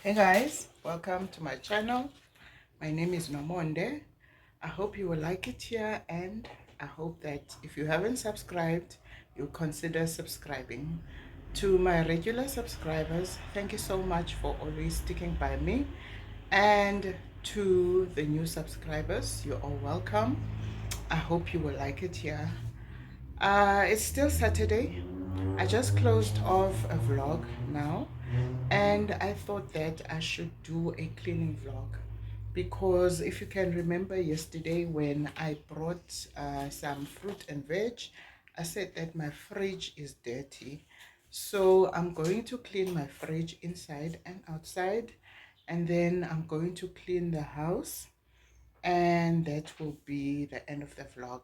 Hey guys, welcome to my channel. My name is Nomonde. I hope you will like it here, and I hope that if you haven't subscribed, you'll consider subscribing. To my regular subscribers, thank you so much for always sticking by me, and to the new subscribers, you're all welcome. I hope you will like it here. It's still Saturday. I just closed off a vlog now, and I thought that I should do a cleaning vlog, because if you can remember yesterday when I brought some fruit and veg, I said that my fridge is dirty. So I'm going to clean my fridge inside and outside, and then I'm going to clean the house, and that will be the end of the vlog.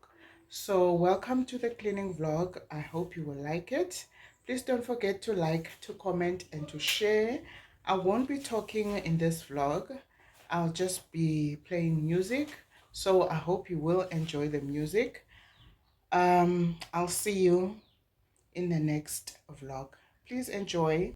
So welcome to the cleaning vlog. I hope you will like it. Please don't forget to like, to comment, and to share. I won't be talking in this vlog. I'll just be playing music, so I hope you will enjoy the music. I'll see you in the next vlog. Please enjoy.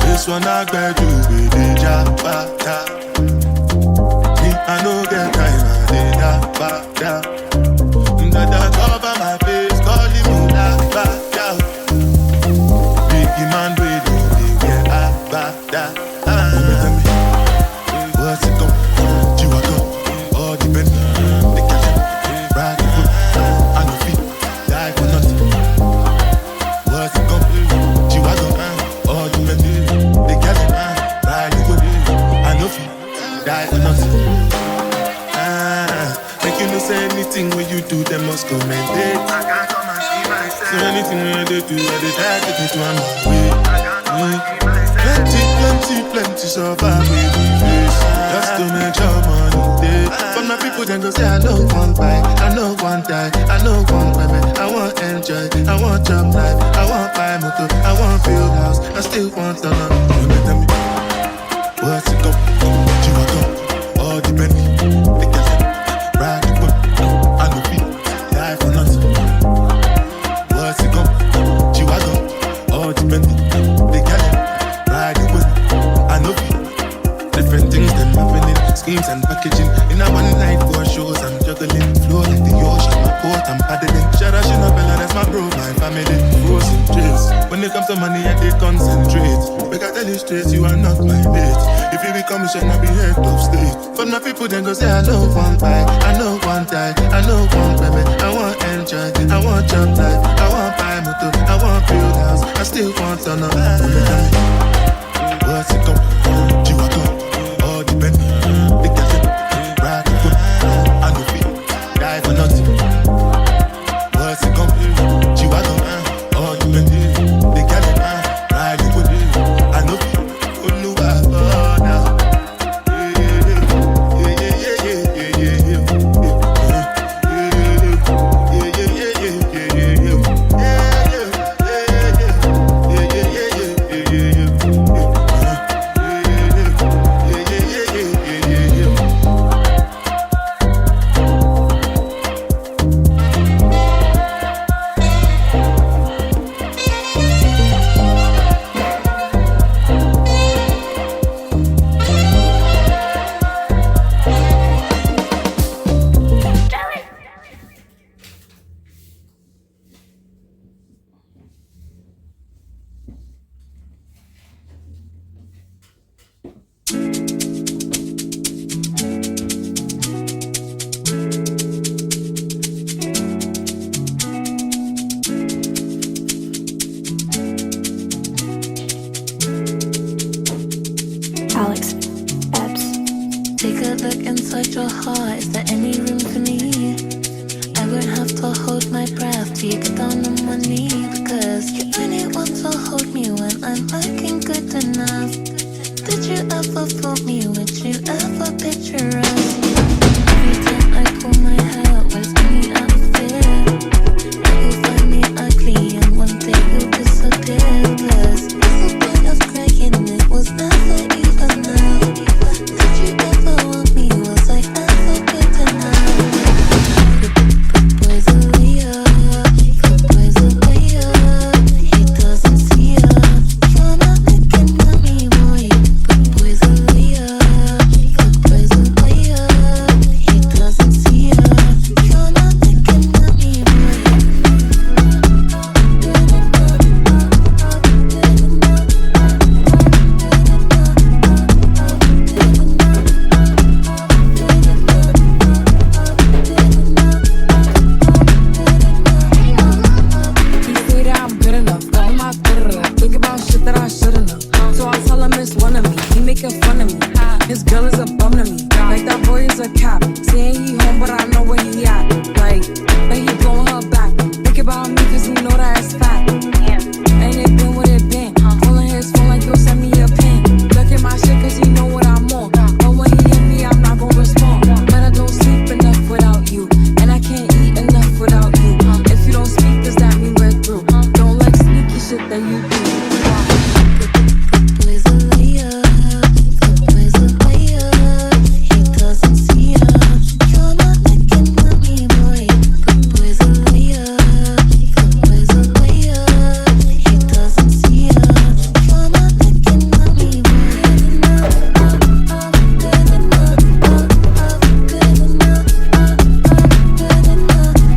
This one I got you with the jabata. Me, I know get time, I did jabata. That cover my face, calling me like bata. Biggie man, we don't get bata. What's it go? You are go. All depend. They can't ride the foot. I know feet, die for nothing. What's it go? You are go. All depend. They can't ride the foot. I know feet, die for nothing. Make you know say anything when you do, they must commend it. I can't come and see myself. So anything when they do, they try to take me to my way. Plenty survive with the face. Just to make your money day. But my people then go say I know one buy, I know one die, I know one women. I want enjoy, I want job life, I want buy motor, I want build house, I still want to know. You tell me, what's it go? You want go? All depend. They can say, ride the boat, I know feet, die for nothing. What's it go? You want go? All depend. They can say, ride the boat, I know feet. Different things them happening, schemes and packaging. In a one night for shows, I'm juggling. Flow like the ocean, my boat, I'm paddling. Shout out Shinabella, that's my bro, my family. Frozen dreams. When it comes to money, I did concentrate. Make I tell you straight, you are not my mate. If you become a shine, I'll be head of state. For my people, then go say, I know one buy, I know one die, I know one women. I want enjoy, I want job life, I want buy motor, I want build house, I still want to know. What's it go? You are go. All depend. They can say, ride the foot. I know feet, die for nothing. What's it go? You are go. All depend. They can say, ride the foot. I know feet. Oh, now. Take a look inside your heart. Is there any room for me? I won't have to hold my breath till you get down on one knee. Because you only want to hold me when I'm looking good enough. Did you ever fool me? Would you ever picture us? Every time I pull my hair, was only out of fear that you'll find me ugly and one day you'll disappear. Cause the point of crying, it was never even enough. Did you ever want me? Was I ever good enough? Good boy's a liar, good boy's a liar. He doesn't see ya. You're not looking at me, boy. Good boy's a liar, good boy's a liar. He doesn't see ya. You're not looking at me, boy. He say that I'm good enough, but I'm not good enough. Think about shit that I shouldn't know. So I tell him it's one of me. He making fun of me. His girl is a bum to me. Like that boy is a cap. Saying he home, but I know where he at. Like, but he blowing her back. Think about me, cause he know that it's fat. Ain't it been what it been? Calling his phone like, yo, send me a pin. Look at my shit, cause he know what I'm on. But when he hit me, I'm not gonna respond. But I don't sleep enough without you. And I can't eat enough without you. If you don't speak, does that mean we're through? Don't like sneaky shit that you do. Good boy's a liar, good boy's a liar. He doesn't see ya. You're not looking at me, boy. Good boy's a liar, good boy's a liar. He doesn't see ya. You're not looking at me, boy. Good enough, good enough, good enough, good enough, good enough.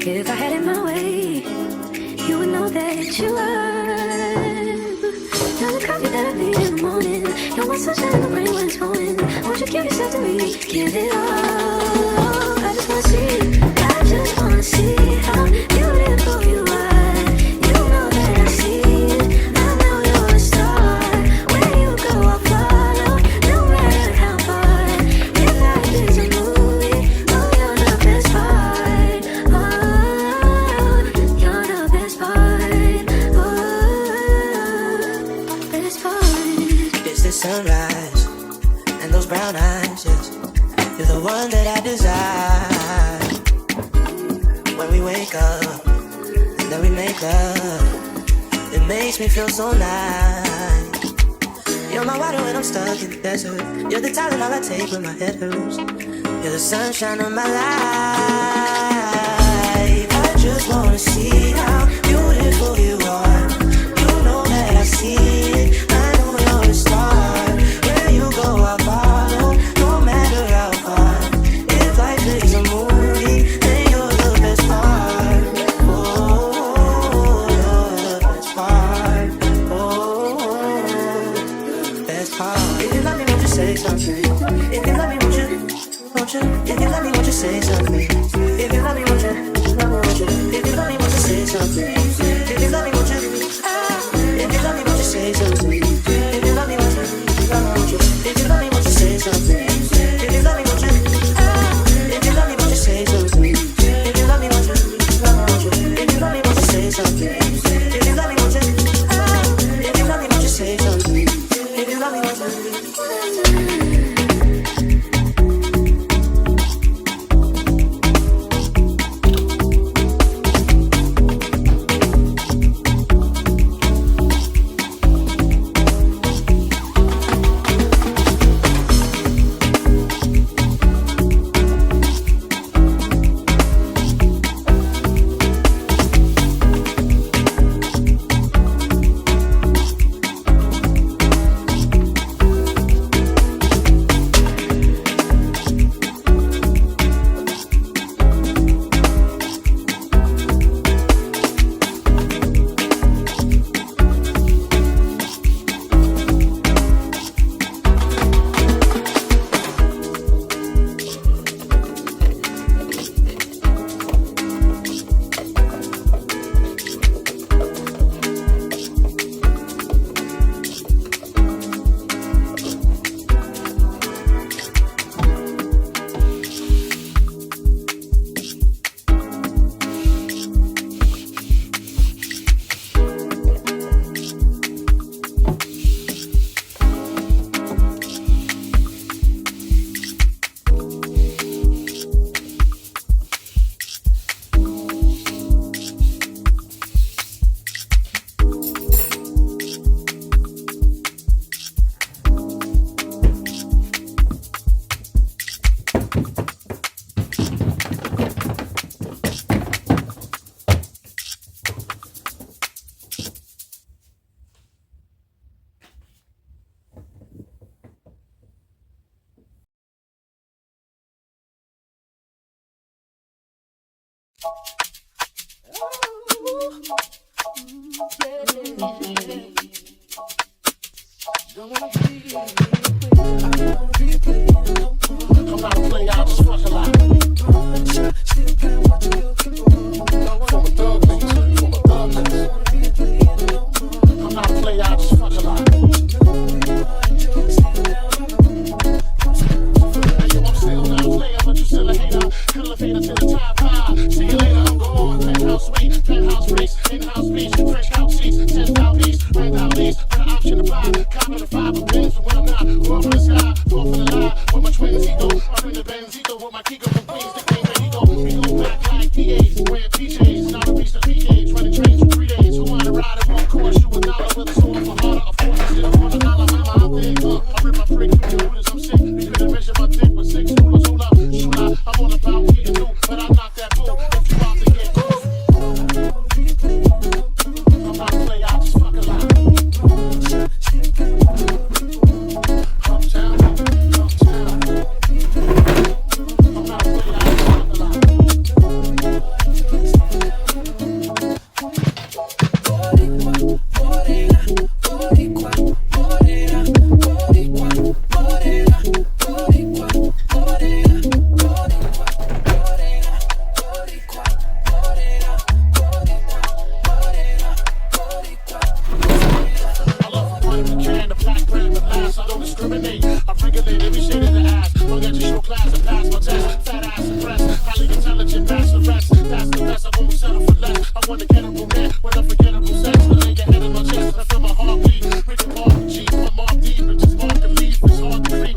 If I had it my way, you would know that you are. You're the coffee that I need in the morning. You're my sunshine in the rain when it's pouring. Won't you give yourself to me? Give it all. I just wanna see. I just wanna see how beautiful you are. You know that I see it. I know you're a star. Where you go, I'll follow. No matter how far. If life is a movie, oh, you're the best part. Oh, you're the best part. Oh, best part. It's the sunrise, and those brown eyes, yes. You're the one that I desire. When we wake up and then we make love, it makes me feel so nice. You're my water when I'm stuck in the desert. You're the Tylenol I take when my head hurts. You're the sunshine of my life. I just wanna see how beautiful you are. You know that I see it. I know you're a star. Where you go, I'll follow, no matter how far. If life is a movie, then you're the best part. Oh, you're the best part. Oh, best part. If you love me, won't you say something? If you love me, won't you? If you love me, won't you say something? If you love me, won't you? If you love me, won't you say something? If you love me, won't you? If you love me, won't you say something? If you love me, won't you? If you love me, won't you say something? If you love me, won't you? If you love me, won't you say something? If you love me, won't you? If you love me, won't you say something? If you love me, won't you? If you love me, won't you say something? If you love me, won't you?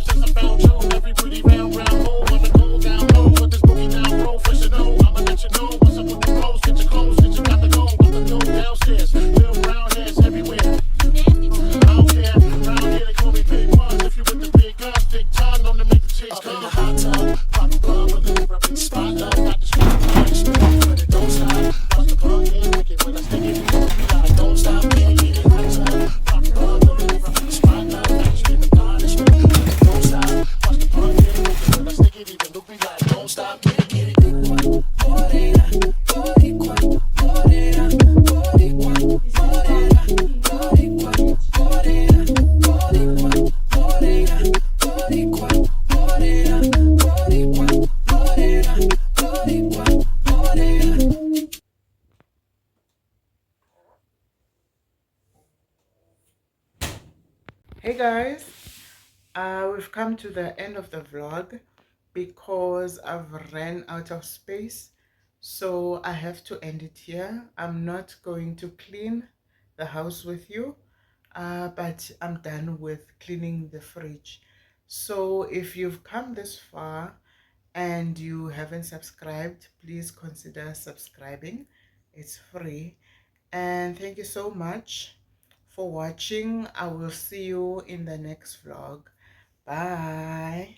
Since I We've come to the end of the vlog because I've ran out of space, so I have to end it here. I'm not going to clean the house with you, but I'm done with cleaning the fridge. So if you've come this far and you haven't subscribed, please consider subscribing. It's free. And thank you so much for watching. I will see you in the next vlog. Bye.